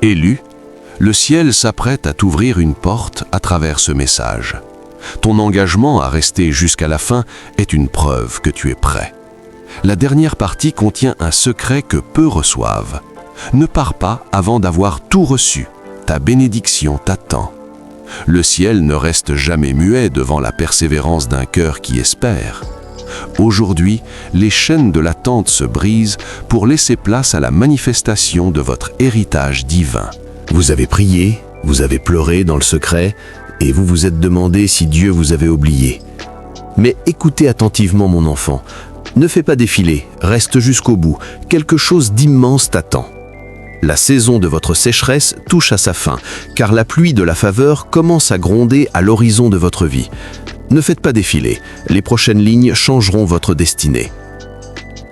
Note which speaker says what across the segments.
Speaker 1: Élu, le ciel s'apprête à t'ouvrir une porte à travers ce message. Ton engagement à rester jusqu'à la fin est une preuve que tu es prêt. La dernière partie contient un secret que peu reçoivent. Ne pars pas avant d'avoir tout reçu. Ta bénédiction t'attend. Le ciel ne reste jamais muet devant la persévérance d'un cœur qui espère. Aujourd'hui, les chaînes de l'attente se brisent pour laisser place à la manifestation de votre héritage divin.
Speaker 2: Vous avez prié, vous avez pleuré dans le secret, et vous vous êtes demandé si Dieu vous avait oublié. Mais écoutez attentivement mon enfant, ne fais pas défiler, reste jusqu'au bout, quelque chose d'immense t'attend. La saison de votre sécheresse touche à sa fin, car la pluie de la faveur commence à gronder à l'horizon de votre vie. Ne faites pas défiler, les prochaines lignes changeront votre destinée.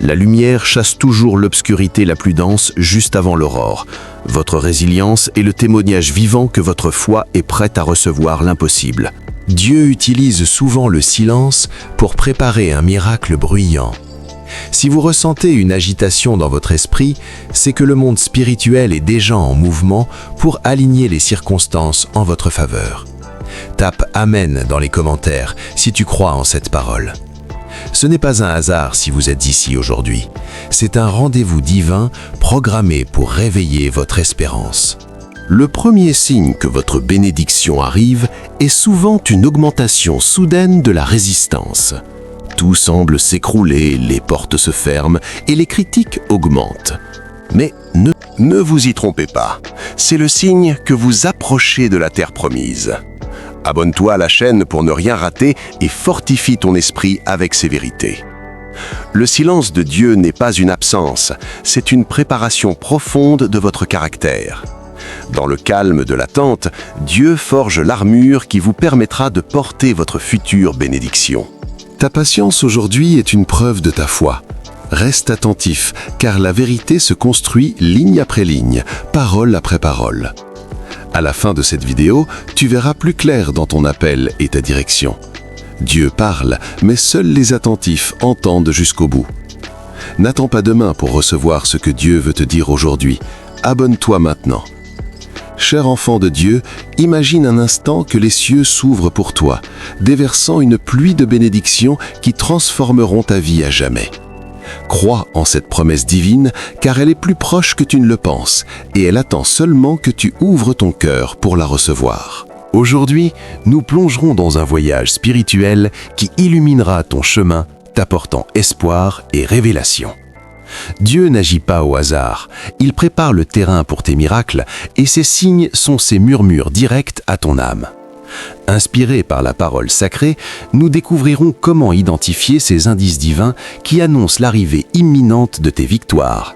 Speaker 2: La lumière chasse toujours l'obscurité la plus dense juste avant l'aurore. Votre résilience est le témoignage vivant que votre foi est prête à recevoir l'impossible. Dieu utilise souvent le silence pour préparer un miracle bruyant. Si vous ressentez une agitation dans votre esprit, c'est que le monde spirituel est déjà en mouvement pour aligner les circonstances en votre faveur. Tape « Amen » dans les commentaires si tu crois en cette parole. Ce n'est pas un hasard si vous êtes ici aujourd'hui. C'est un rendez-vous divin programmé pour réveiller votre espérance.
Speaker 1: Le premier signe que votre bénédiction arrive est souvent une augmentation soudaine de la résistance. Tout semble s'écrouler, les portes se ferment et les critiques augmentent. Mais ne vous y trompez pas, c'est le signe que vous approchez de la terre promise. Abonne-toi à la chaîne pour ne rien rater et fortifie ton esprit avec ces vérités. Le silence de Dieu n'est pas une absence, c'est une préparation profonde de votre caractère. Dans le calme de l'attente, Dieu forge l'armure qui vous permettra de porter votre future bénédiction. Ta patience aujourd'hui est une preuve de ta foi. Reste attentif, car la vérité se construit ligne après ligne, parole après parole. À la fin de cette vidéo, tu verras plus clair dans ton appel et ta direction. Dieu parle, mais seuls les attentifs entendent jusqu'au bout. N'attends pas demain pour recevoir ce que Dieu veut te dire aujourd'hui. Abonne-toi maintenant. Cher enfant de Dieu, imagine un instant que les cieux s'ouvrent pour toi, déversant une pluie de bénédictions qui transformeront ta vie à jamais. Crois en cette promesse divine, car elle est plus proche que tu ne le penses, et elle attend seulement que tu ouvres ton cœur pour la recevoir. Aujourd'hui, nous plongerons dans un voyage spirituel qui illuminera ton chemin, t'apportant espoir et révélation. Dieu n'agit pas au hasard, il prépare le terrain pour tes miracles, et ces signes sont ses murmures directs à ton âme. Inspirés par la parole sacrée, nous découvrirons comment identifier ces indices divins qui annoncent l'arrivée imminente de tes victoires.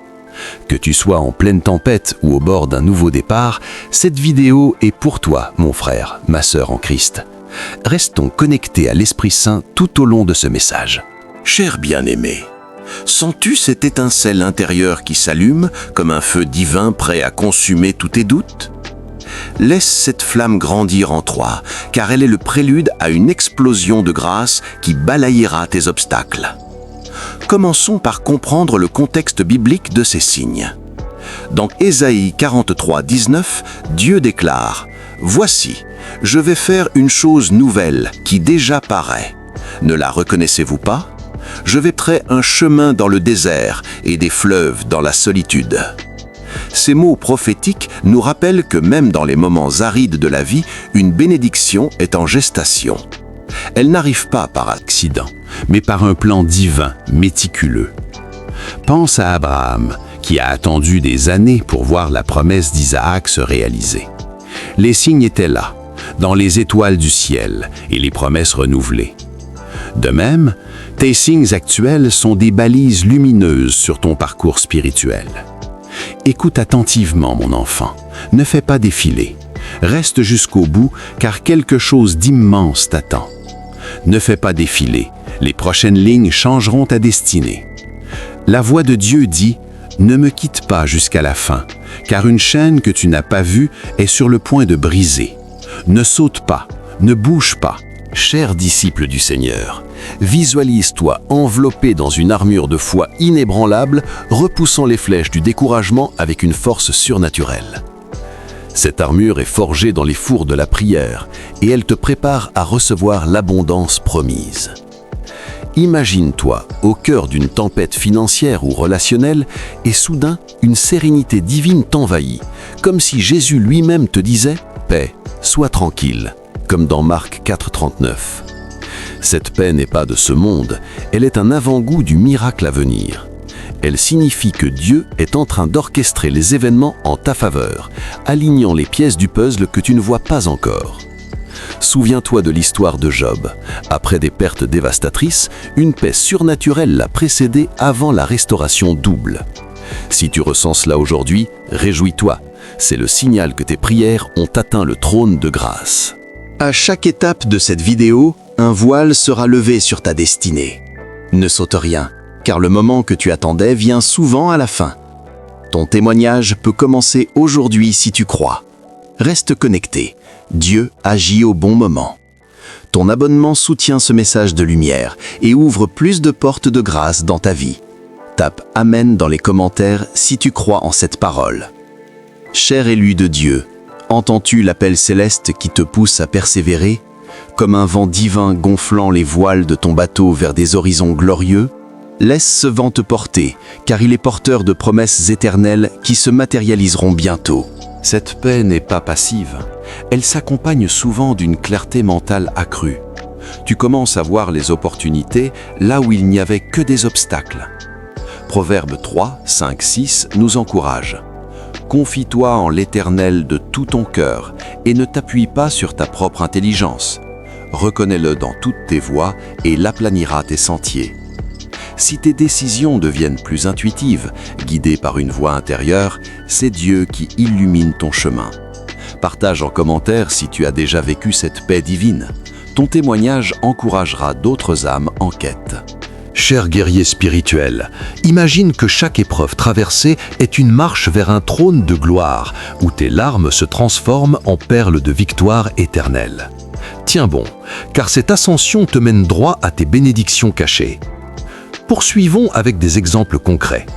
Speaker 1: Que tu sois en pleine tempête ou au bord d'un nouveau départ, cette vidéo est pour toi, mon frère, ma sœur en Christ. Restons connectés à l'Esprit Saint tout au long de ce message. Cher bien-aimé, sens-tu cette étincelle intérieure qui s'allume comme un feu divin prêt à consumer tous tes doutes ? Laisse cette flamme grandir en toi, car elle est le prélude à une explosion de grâce qui balayera tes obstacles. Commençons par comprendre le contexte biblique de ces signes. Dans Ésaïe 43, 19, Dieu déclare « Voici, je vais faire une chose nouvelle qui déjà paraît. Ne la reconnaissez-vous pas ? Je vais créer un chemin dans le désert et des fleuves dans la solitude. » Ces mots prophétiques nous rappellent que même dans les moments arides de la vie, une bénédiction est en gestation. Elle n'arrive pas par accident, mais par un plan divin, méticuleux. Pense à Abraham, qui a attendu des années pour voir la promesse d'Isaac se réaliser. Les signes étaient là, dans les étoiles du ciel, et les promesses renouvelées. De même, tes signes actuels sont des balises lumineuses sur ton parcours spirituel. Écoute attentivement, mon enfant. Ne fais pas défiler. Reste jusqu'au bout, car quelque chose d'immense t'attend. Ne fais pas défiler. Les prochaines lignes changeront ta destinée. La voix de Dieu dit « Ne me quitte pas jusqu'à la fin, car une chaîne que tu n'as pas vue est sur le point de briser. Ne saute pas, ne bouge pas. » Cher disciple du Seigneur, visualise-toi enveloppé dans une armure de foi inébranlable, repoussant les flèches du découragement avec une force surnaturelle. Cette armure est forgée dans les fours de la prière et elle te prépare à recevoir l'abondance promise. Imagine-toi au cœur d'une tempête financière ou relationnelle et soudain, une sérénité divine t'envahit, comme si Jésus lui-même te disait « Paix, sois tranquille », comme dans Marc 4,39. Cette paix n'est pas de ce monde, elle est un avant-goût du miracle à venir. Elle signifie que Dieu est en train d'orchestrer les événements en ta faveur, alignant les pièces du puzzle que tu ne vois pas encore. Souviens-toi de l'histoire de Job. Après des pertes dévastatrices, une paix surnaturelle l'a précédé avant la restauration double. Si tu ressens cela aujourd'hui, réjouis-toi. C'est le signal que tes prières ont atteint le trône de grâce.
Speaker 2: À chaque étape de cette vidéo, un voile sera levé sur ta destinée. Ne saute rien, car le moment que tu attendais vient souvent à la fin. Ton témoignage peut commencer aujourd'hui si tu crois. Reste connecté. Dieu agit au bon moment. Ton abonnement soutient ce message de lumière et ouvre plus de portes de grâce dans ta vie. Tape « Amen » dans les commentaires si tu crois en cette parole. Cher élu de Dieu, entends-tu l'appel céleste qui te pousse à persévérer, comme un vent divin gonflant les voiles de ton bateau vers des horizons glorieux? Laisse ce vent te porter, car il est porteur de promesses éternelles qui se matérialiseront bientôt.
Speaker 1: Cette paix n'est pas passive. Elle s'accompagne souvent d'une clarté mentale accrue. Tu commences à voir les opportunités là où il n'y avait que des obstacles. Proverbes 3, 5, 6 nous encourage. Confie-toi en l'Éternel de tout ton cœur et ne t'appuie pas sur ta propre intelligence. Reconnais-le dans toutes tes voies et il aplanira tes sentiers. Si tes décisions deviennent plus intuitives, guidées par une voix intérieure, c'est Dieu qui illumine ton chemin. Partage en commentaire si tu as déjà vécu cette paix divine. Ton témoignage encouragera d'autres âmes en quête.
Speaker 2: Cher guerrier spirituel, imagine que chaque épreuve traversée est une marche vers un trône de gloire, où tes larmes se transforment en perles de victoire éternelle. Tiens bon, car cette ascension te mène droit à tes bénédictions cachées. Poursuivons avec des exemples concrets.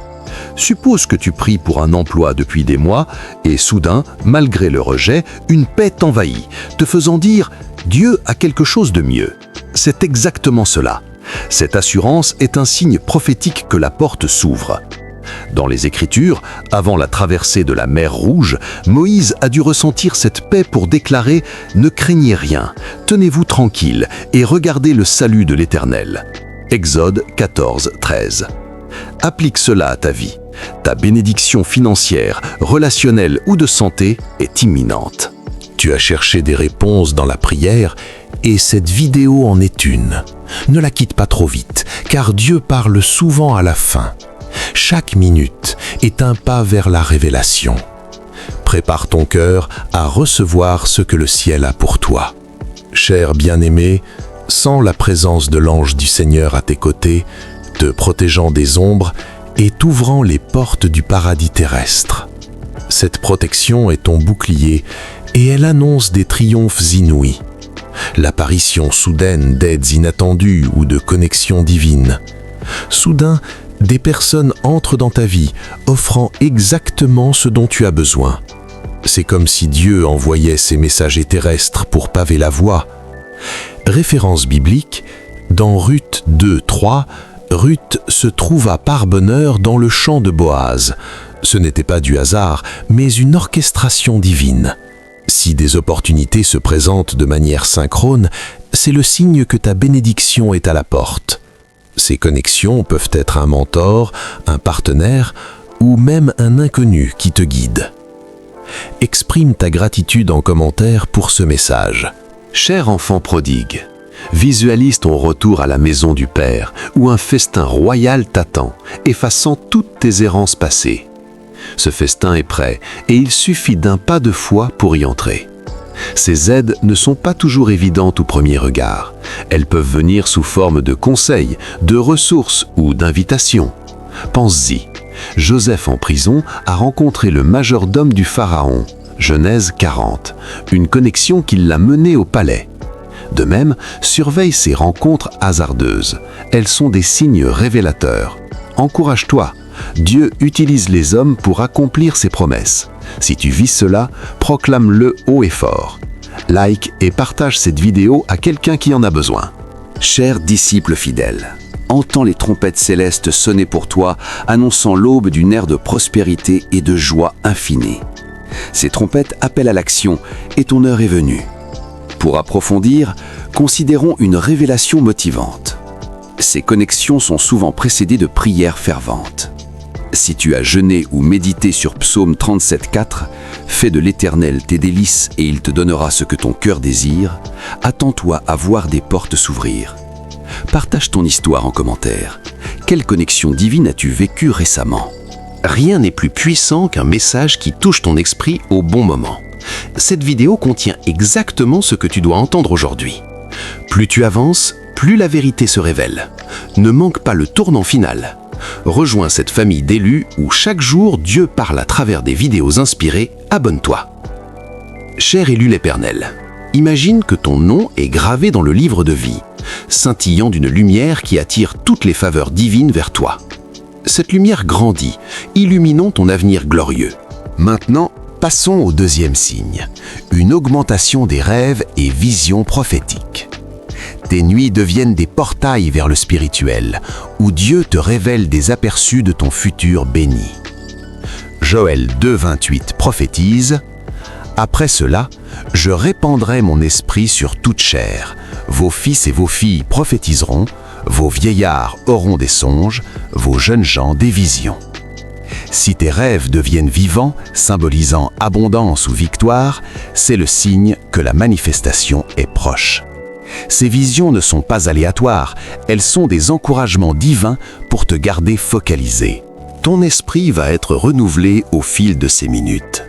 Speaker 2: Suppose que tu pries pour un emploi depuis des mois et soudain, malgré le rejet, une paix t'envahit, te faisant dire « Dieu a quelque chose de mieux ». C'est exactement cela. Cette assurance est un signe prophétique que la porte s'ouvre. Dans les Écritures, avant la traversée de la mer Rouge, Moïse a dû ressentir cette paix pour déclarer « Ne craignez rien, tenez-vous tranquille et regardez le salut de l'Éternel ». Exode 14, 13. Applique cela à ta vie. Ta bénédiction financière, relationnelle ou de santé est imminente.
Speaker 1: Tu as cherché des réponses dans la prière et cette vidéo en est une. Ne la quitte pas trop vite, car Dieu parle souvent à la fin. Chaque minute est un pas vers la révélation. Prépare ton cœur à recevoir ce que le ciel a pour toi. Cher bien-aimé, sens la présence de l'ange du Seigneur à tes côtés, te protégeant des ombres et t'ouvrant les portes du paradis terrestre. Cette protection est ton bouclier et elle annonce des triomphes inouïs. L'apparition soudaine d'aides inattendues ou de connexions divines. Soudain, des personnes entrent dans ta vie, offrant exactement ce dont tu as besoin. C'est comme si Dieu envoyait ses messagers terrestres pour paver la voie. Référence biblique, dans Ruth 2, 3, Ruth se trouva par bonheur dans le champ de Boaz. Ce n'était pas du hasard, mais une orchestration divine. Si des opportunités se présentent de manière synchrone, c'est le signe que ta bénédiction est à la porte. Ces connexions peuvent être un mentor, un partenaire ou même un inconnu qui te guide. Exprime ta gratitude en commentaire pour ce message.
Speaker 2: Cher enfant prodigue, visualise ton retour à la maison du Père, où un festin royal t'attend, effaçant toutes tes errances passées. Ce festin est prêt et il suffit d'un pas de foi pour y entrer. Ces aides ne sont pas toujours évidentes au premier regard. Elles peuvent venir sous forme de conseils, de ressources ou d'invitations. Pense-y. Joseph en prison a rencontré le majordome du Pharaon, Genèse 40, une connexion qui l'a mené au palais. De même, surveille ces rencontres hasardeuses. Elles sont des signes révélateurs. Encourage-toi, Dieu utilise les hommes pour accomplir ses promesses. Si tu vis cela, proclame-le haut et fort. Like et partage cette vidéo à quelqu'un qui en a besoin.
Speaker 3: Cher disciple fidèle, entends les trompettes célestes sonner pour toi, annonçant l'aube d'une ère de prospérité et de joie infinie. Ces trompettes appellent à l'action et ton heure est venue. Pour approfondir, considérons une révélation motivante. Ces connexions sont souvent précédées de prières ferventes. Si tu as jeûné ou médité sur Psaume 37,4, « Fais de l'Éternel tes délices et il te donnera ce que ton cœur désire », attends-toi à voir des portes s'ouvrir. Partage ton histoire en commentaire. Quelle connexion divine as-tu vécue récemment?
Speaker 1: Rien n'est plus puissant qu'un message qui touche ton esprit au bon moment. Cette vidéo contient exactement ce que tu dois entendre aujourd'hui. Plus tu avances, plus la vérité se révèle. Ne manque pas le tournant final. Rejoins cette famille d'élus où chaque jour Dieu parle à travers des vidéos inspirées. Abonne-toi. Cher élu l'Éternel, imagine que ton nom est gravé dans le livre de vie, scintillant d'une lumière qui attire toutes les faveurs divines vers toi. Cette lumière grandit, illuminant ton avenir glorieux.
Speaker 2: Maintenant, passons au deuxième signe, une augmentation des rêves et visions prophétiques. Tes nuits deviennent des portails vers le spirituel, où Dieu te révèle des aperçus de ton futur béni. Joël 2,28 prophétise « Après cela, je répandrai mon esprit sur toute chair. Vos fils et vos filles prophétiseront, vos vieillards auront des songes, vos jeunes gens des visions. » Si tes rêves deviennent vivants, symbolisant abondance ou victoire, c'est le signe que la manifestation est proche. Ces visions ne sont pas aléatoires, elles sont des encouragements divins pour te garder focalisé. Ton esprit va être renouvelé au fil de ces minutes.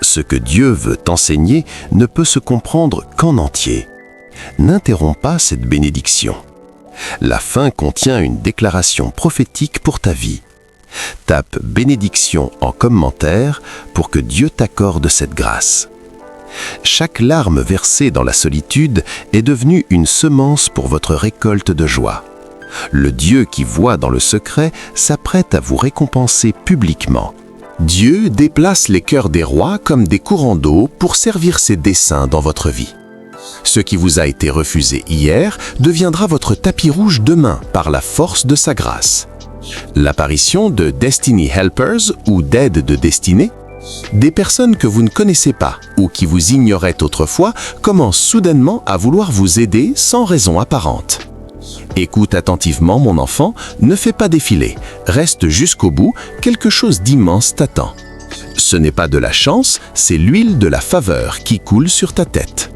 Speaker 2: Ce que Dieu veut t'enseigner ne peut se comprendre qu'en entier. N'interromps pas cette bénédiction. La fin contient une déclaration prophétique pour ta vie. Tape « bénédiction » en commentaire pour que Dieu t'accorde cette grâce. Chaque larme versée dans la solitude est devenue une semence pour votre récolte de joie. Le Dieu qui voit dans le secret s'apprête à vous récompenser publiquement. Dieu déplace les cœurs des rois comme des courants d'eau pour servir ses desseins dans votre vie. Ce qui vous a été refusé hier deviendra votre tapis rouge demain par la force de sa grâce. L'apparition de Destiny Helpers ou d'aides de destinée, des personnes que vous ne connaissez pas ou qui vous ignoraient autrefois commencent soudainement à vouloir vous aider sans raison apparente. Écoute attentivement mon enfant, ne fais pas défiler, reste jusqu'au bout, quelque chose d'immense t'attend. Ce n'est pas de la chance, c'est l'huile de la faveur qui coule sur ta tête.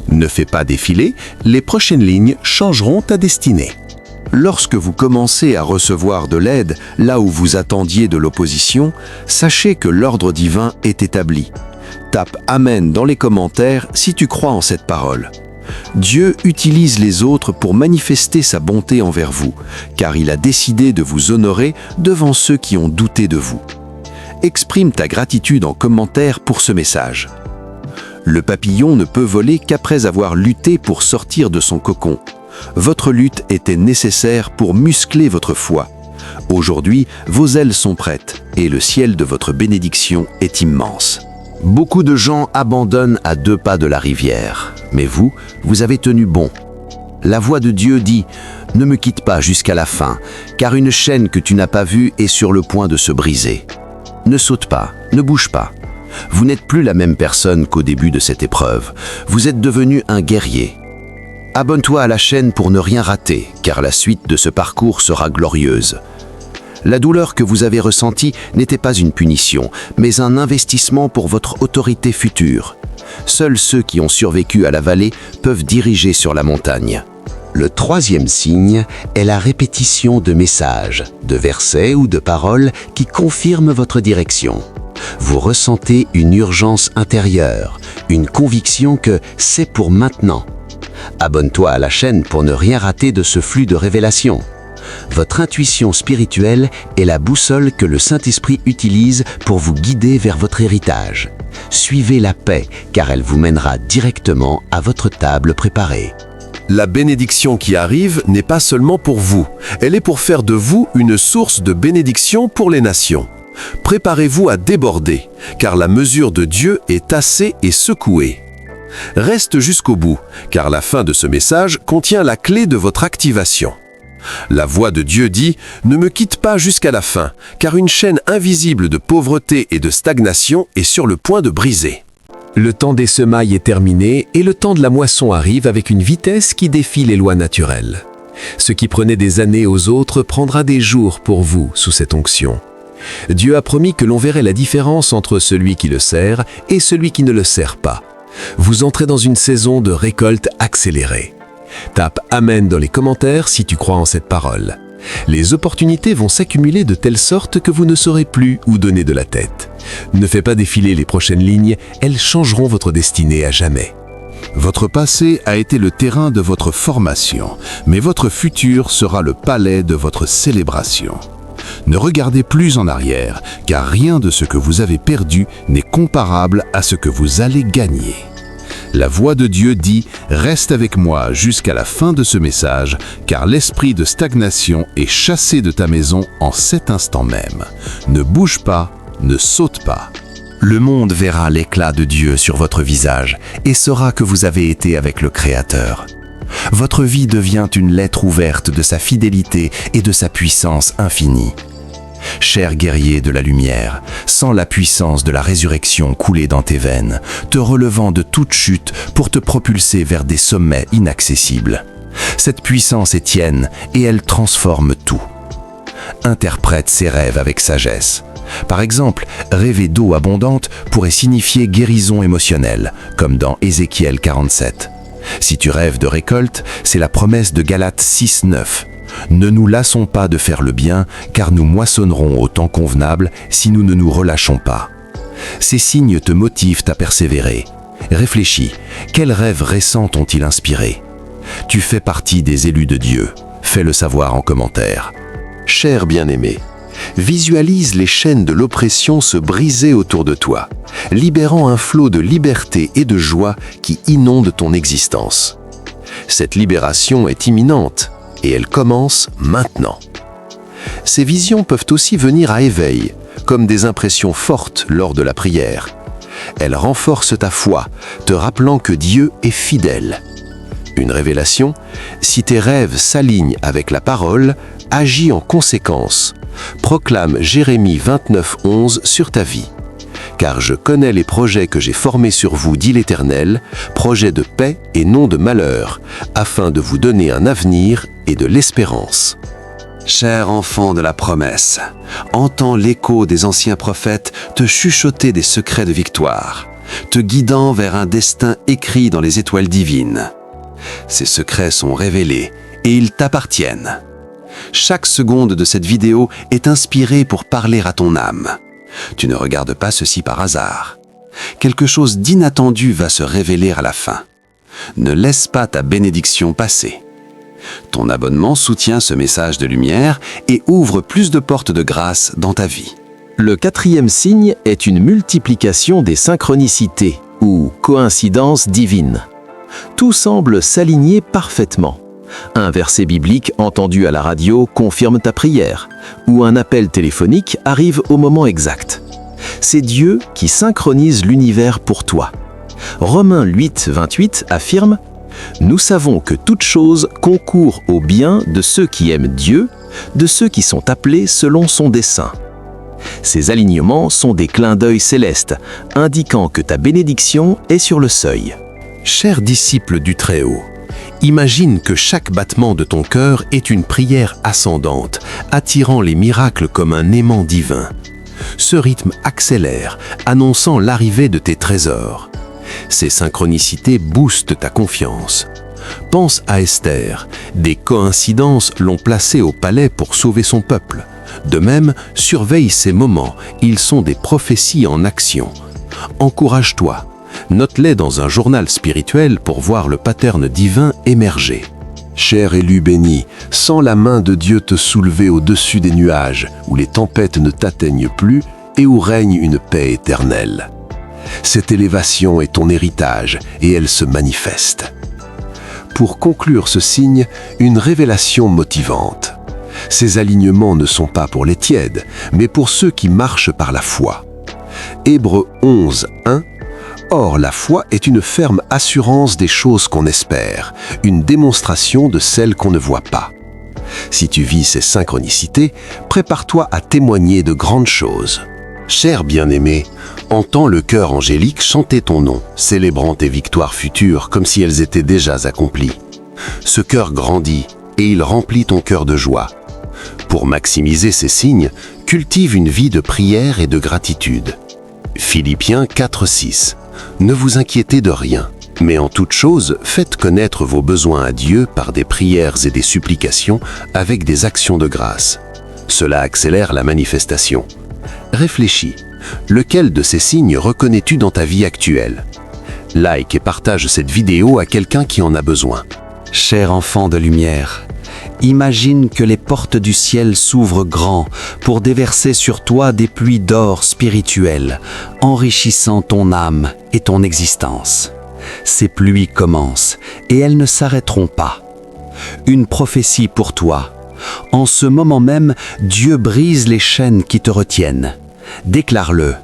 Speaker 2: Ne fais pas défiler, les prochaines lignes changeront ta destinée. Lorsque vous commencez à recevoir de l'aide là où vous attendiez de l'opposition, sachez que l'ordre divin est établi. Tape « Amen » dans les commentaires si tu crois en cette parole. Dieu utilise les autres pour manifester sa bonté envers vous, car il a décidé de vous honorer devant ceux qui ont douté de vous. Exprime ta gratitude en commentaire pour ce message. Le papillon ne peut voler qu'après avoir lutté pour sortir de son cocon. Votre lutte était nécessaire pour muscler votre foi. Aujourd'hui, vos ailes sont prêtes et le ciel de votre bénédiction est immense. Beaucoup de gens abandonnent à 2 pas de la rivière, mais vous avez tenu bon. La voix de Dieu dit « Ne me quitte pas jusqu'à la fin, car une chaîne que tu n'as pas vue est sur le point de se briser. Ne saute pas, ne bouge pas. Vous n'êtes plus la même personne qu'au début de cette épreuve. Vous êtes devenu un guerrier. Abonne-toi à la chaîne pour ne rien rater, car la suite de ce parcours sera glorieuse. La douleur que vous avez ressentie n'était pas une punition, mais un investissement pour votre autorité future. Seuls ceux qui ont survécu à la vallée peuvent diriger sur la montagne. Le troisième signe est la répétition de messages, de versets ou de paroles qui confirment votre direction. Vous ressentez une urgence intérieure, une conviction que c'est pour maintenant. Abonne-toi à la chaîne pour ne rien rater de ce flux de révélations. Votre intuition spirituelle est la boussole que le Saint-Esprit utilise pour vous guider vers votre héritage. Suivez la paix, car elle vous mènera directement à votre table préparée.
Speaker 1: La bénédiction qui arrive n'est pas seulement pour vous, elle est pour faire de vous une source de bénédiction pour les nations. Préparez-vous à déborder, car la mesure de Dieu est tassée et secouée. Reste jusqu'au bout, car la fin de ce message contient la clé de votre activation. La voix de Dieu dit « Ne me quitte pas jusqu'à la fin, car une chaîne invisible de pauvreté et de stagnation est sur le point de briser. » Le temps des semailles est terminé et le temps de la moisson arrive avec une vitesse qui défie les lois naturelles. Ce qui prenait des années aux autres prendra des jours pour vous sous cette onction. Dieu a promis que l'on verrait la différence entre celui qui le sert et celui qui ne le sert pas. Vous entrez dans une saison de récolte accélérée. Tape « Amen » dans les commentaires si tu crois en cette parole. Les opportunités vont s'accumuler de telle sorte que vous ne saurez plus où donner de la tête. Ne fais pas défiler les prochaines lignes, elles changeront votre destinée à jamais.
Speaker 4: Votre passé a été le terrain de votre formation, mais votre futur sera le palais de votre célébration. Ne regardez plus en arrière, car rien de ce que vous avez perdu n'est comparable à ce que vous allez gagner. La voix de Dieu dit « Reste avec moi jusqu'à la fin de ce message, car l'esprit de stagnation est chassé de ta maison en cet instant même. Ne bouge pas, ne saute pas. »
Speaker 3: Le monde verra l'éclat de Dieu sur votre visage et saura que vous avez été avec le Créateur. Votre vie devient une lettre ouverte de sa fidélité et de sa puissance infinie. Cher guerrier de la lumière, sens la puissance de la résurrection couler dans tes veines, te relevant de toute chute pour te propulser vers des sommets inaccessibles. Cette puissance est tienne et elle transforme tout. Interprète ses rêves avec sagesse. Par exemple, rêver d'eau abondante pourrait signifier guérison émotionnelle, comme dans Ézéchiel 47. Si tu rêves de récolte, c'est la promesse de Galates 6:9. Ne nous lassons pas de faire le bien, car nous moissonnerons au temps convenable si nous ne nous relâchons pas. Ces signes te motivent à persévérer. Réfléchis, quels rêves récents t'ont-ils inspiré? Tu fais partie des élus de Dieu. Fais-le savoir en commentaire.
Speaker 1: Cher bien-aimé, visualise les chaînes de l'oppression se briser autour de toi, libérant un flot de liberté et de joie qui inonde ton existence. Cette libération est imminente et elle commence maintenant. Ces visions peuvent aussi venir à éveil, comme des impressions fortes lors de la prière. Elles renforcent ta foi, te rappelant que Dieu est fidèle. Une révélation, si tes rêves s'alignent avec la parole, agis en conséquence. Proclame Jérémie 29:11 sur ta vie. Car je connais les projets que j'ai formés sur vous, dit l'Éternel, projets de paix et non de malheur, afin de vous donner un avenir et de l'espérance.
Speaker 3: Cher enfant de la promesse, entends l'écho des anciens prophètes te chuchoter des secrets de victoire, te guidant vers un destin écrit dans les étoiles divines. Ces secrets sont révélés et ils t'appartiennent. Chaque seconde de cette vidéo est inspirée pour parler à ton âme. Tu ne regardes pas ceci par hasard. Quelque chose d'inattendu va se révéler à la fin. Ne laisse pas ta bénédiction passer. Ton abonnement soutient ce message de lumière et ouvre plus de portes de grâce dans ta vie.
Speaker 1: Le 4e signe est une multiplication des synchronicités ou coïncidences divines. Tout semble s'aligner parfaitement. Un verset biblique entendu à la radio confirme ta prière, ou un appel téléphonique arrive au moment exact. C'est Dieu qui synchronise l'univers pour toi. Romains 8:28 affirme « Nous savons que toute chose concourt au bien de ceux qui aiment Dieu, de ceux qui sont appelés selon son dessein. » Ces alignements sont des clins d'œil célestes, indiquant que ta bénédiction est sur le seuil. Chers disciples du Très-Haut, imagine que chaque battement de ton cœur est une prière ascendante, attirant les miracles comme un aimant divin. Ce rythme accélère, annonçant l'arrivée de tes trésors. Ces synchronicités boostent ta confiance. Pense à Esther, des coïncidences l'ont placée au palais pour sauver son peuple. De même, surveille ces moments, ils sont des prophéties en action. Encourage-toi. Note-les dans un journal spirituel pour voir le pattern divin émerger. Cher élu béni, sens la main de Dieu te soulever au-dessus des nuages, où les tempêtes ne t'atteignent plus et où règne une paix éternelle. Cette élévation est ton héritage et elle se manifeste. pour conclure ce signe une révélation motivante. Ces alignements ne sont pas pour les tièdes, mais pour ceux qui marchent par la foi. Hébreux 11, 1. Or, la foi est une ferme assurance des choses qu'on espère, une démonstration de celles qu'on ne voit pas. Si tu vis ces synchronicités, prépare-toi à témoigner de grandes choses. Cher bien-aimé, entends le chœur angélique chanter ton nom, célébrant tes victoires futures comme si elles étaient déjà accomplies. Ce chœur grandit et il remplit ton cœur de joie. Pour maximiser ces signes, cultive une vie de prière et de gratitude. Philippiens 4, 6. Ne vous inquiétez de rien, mais en toute chose, faites connaître vos besoins à Dieu par des prières et des supplications avec des actions de grâce. Cela accélère la manifestation. Réfléchis. Lequel de ces signes reconnais-tu dans ta vie actuelle? Like et partage cette vidéo à quelqu'un qui en a besoin.
Speaker 3: Cher enfant de lumière, imagine que les portes du ciel s'ouvrent grand pour déverser sur toi des pluies d'or spirituelles, enrichissant ton âme et ton existence. Ces pluies commencent et elles ne s'arrêteront pas. Une prophétie pour toi. En ce moment même, Dieu brise les chaînes qui te retiennent. Déclare-le.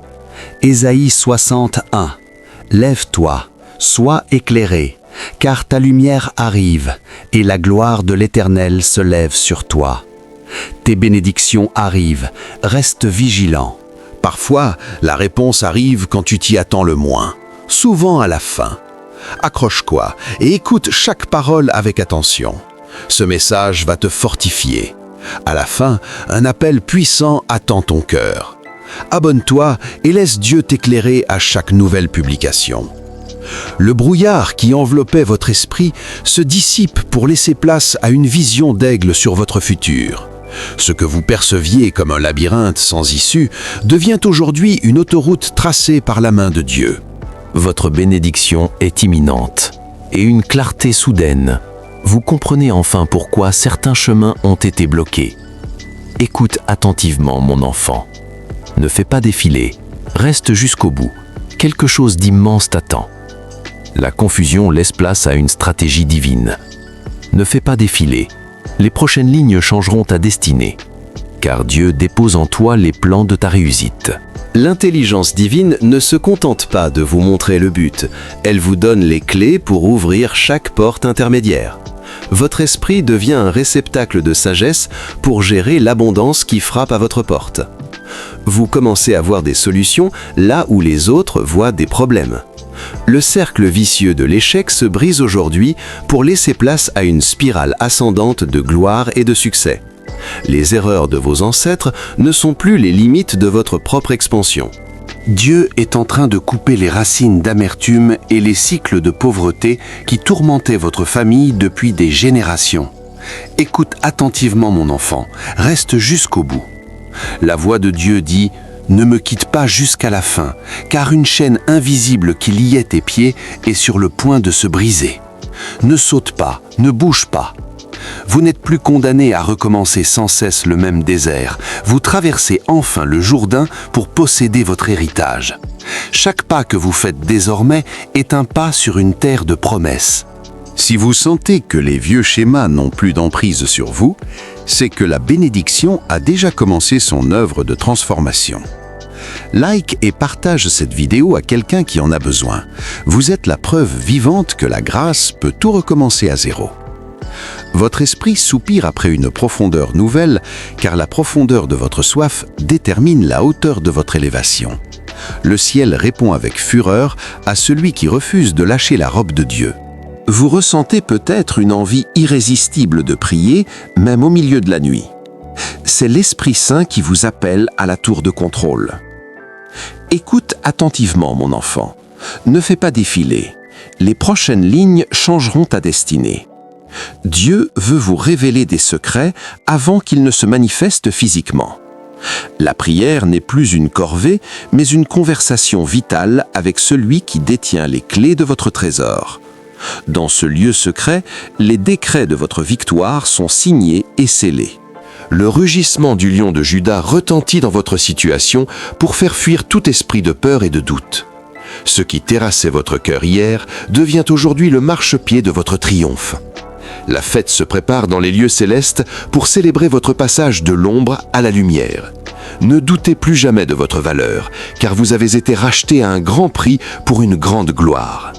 Speaker 3: Ésaïe 61. Lève-toi, sois éclairé, car ta lumière arrive, et la gloire de l'Éternel se lève sur toi. Tes bénédictions arrivent, reste vigilant.
Speaker 2: Parfois, la réponse arrive quand tu t'y attends le moins, souvent à la fin. Accroche-toi et écoute chaque parole avec attention. Ce message va te fortifier. À la fin, un appel puissant attend ton cœur. Abonne-toi et laisse Dieu t'éclairer à chaque nouvelle publication. Le brouillard qui enveloppait votre esprit se dissipe pour laisser place à une vision d'aigle sur votre futur. Ce que vous perceviez comme un labyrinthe sans issue devient aujourd'hui une autoroute tracée par la main de Dieu.
Speaker 1: Votre bénédiction est imminente et une clarté soudaine. Vous comprenez enfin pourquoi certains chemins ont été bloqués. Écoute attentivement, mon enfant. Ne fais pas défiler, reste jusqu'au bout. Quelque chose d'immense t'attend. La confusion laisse place à une stratégie divine. Ne fais pas défiler, les prochaines lignes changeront ta destinée, car Dieu dépose en toi les plans de ta réussite. L'intelligence divine ne se contente pas de vous montrer le but, elle vous donne les clés pour ouvrir chaque porte intermédiaire. Votre esprit devient un réceptacle de sagesse pour gérer l'abondance qui frappe à votre porte. Vous commencez à voir des solutions là où les autres voient des problèmes. Le cercle vicieux de l'échec se brise aujourd'hui pour laisser place à une spirale ascendante de gloire et de succès. Les erreurs de vos ancêtres ne sont plus les limites de votre propre expansion. Dieu est en train de couper les racines d'amertume et les cycles de pauvreté qui tourmentaient votre famille depuis des générations. Écoute attentivement, mon enfant, reste jusqu'au bout. La voix de Dieu dit « Ne me quitte pas jusqu'à la fin, car une chaîne invisible qui liait tes pieds est sur le point de se briser. Ne saute pas, ne bouge pas. Vous n'êtes plus condamné à recommencer sans cesse le même désert. Vous traversez enfin le Jourdain pour posséder votre héritage. Chaque pas que vous faites désormais est un pas sur une terre de promesses.
Speaker 4: Si vous sentez que les vieux schémas n'ont plus d'emprise sur vous, c'est que la bénédiction a déjà commencé son œuvre de transformation. Like et partage cette vidéo à quelqu'un qui en a besoin. Vous êtes la preuve vivante que la grâce peut tout recommencer à zéro. Votre esprit soupire après une profondeur nouvelle, car la profondeur de votre soif détermine la hauteur de votre élévation. Le ciel répond avec fureur à celui qui refuse de lâcher la robe de Dieu. Vous ressentez peut-être une envie irrésistible de prier, même au milieu de la nuit. C'est l'Esprit Saint qui vous appelle à la tour de contrôle. Écoute attentivement, mon enfant. Ne fais pas défiler. Les prochaines lignes changeront ta destinée. Dieu veut vous révéler des secrets avant qu'ils ne se manifestent physiquement. La prière n'est plus une corvée, mais une conversation vitale avec celui qui détient les clés de votre trésor. Dans ce lieu secret, les décrets de votre victoire sont signés et scellés. Le rugissement du lion de Juda retentit dans votre situation pour faire fuir tout esprit de peur et de doute. Ce qui terrassait votre cœur hier devient aujourd'hui le marchepied de votre triomphe.
Speaker 1: La fête se prépare dans les lieux célestes pour célébrer votre passage de l'ombre à la lumière. Ne doutez plus jamais de votre valeur, car vous avez été racheté à un grand prix pour une grande gloire.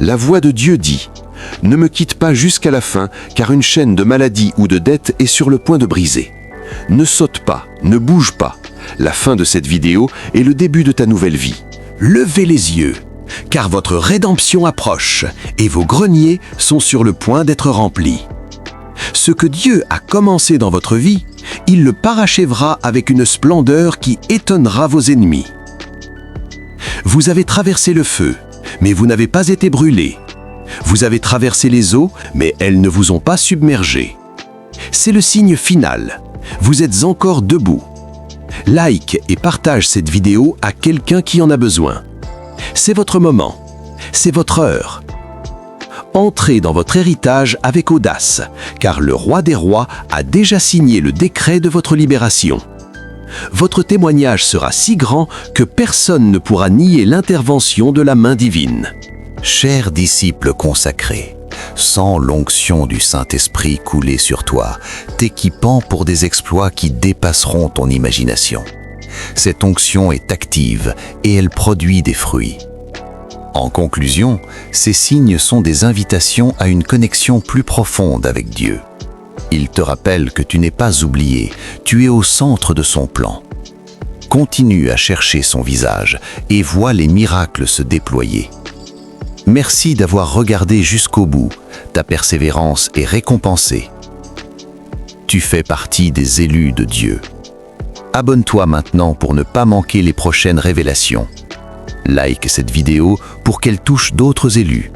Speaker 1: La voix de Dieu dit « Ne me quitte pas jusqu'à la fin, car une chaîne de maladie ou de dette est sur le point de briser. Ne saute pas, ne bouge pas. La fin de cette vidéo est le début de ta nouvelle vie.
Speaker 2: Levez les yeux, car votre rédemption approche et vos greniers sont sur le point d'être remplis. Ce que Dieu a commencé dans votre vie, il le parachèvera avec une splendeur qui étonnera vos ennemis. Vous avez traversé le feu, mais vous n'avez pas été brûlé. Vous avez traversé les eaux, mais elles ne vous ont pas submergé. C'est le signe final. Vous êtes encore debout. Like et partage cette vidéo à quelqu'un qui en a besoin. C'est votre moment. C'est votre heure. Entrez dans votre héritage avec audace, car le roi des rois a déjà signé le décret de votre libération. Votre témoignage sera si grand que personne ne pourra nier l'intervention de la main divine.
Speaker 5: Chers disciples consacrés, sens l'onction du Saint-Esprit couler sur toi, t'équipant pour des exploits qui dépasseront ton imagination. Cette onction est active et elle produit des fruits. En conclusion, ces signes sont des invitations à une connexion plus profonde avec Dieu. Ils te rappellent que tu n'es pas oublié, tu es au centre de son plan. Continue à chercher son visage et vois les miracles se déployer. Merci d'avoir regardé jusqu'au bout, ta persévérance est récompensée. Tu fais partie des élus de Dieu. Abonne-toi maintenant pour ne pas manquer les prochaines révélations. Like cette vidéo pour qu'elle touche d'autres élus.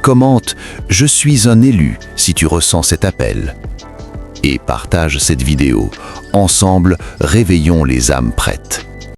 Speaker 5: Commente « Je suis un élu » si tu ressens cet appel. Et partage cette vidéo. Ensemble, réveillons les âmes prêtes.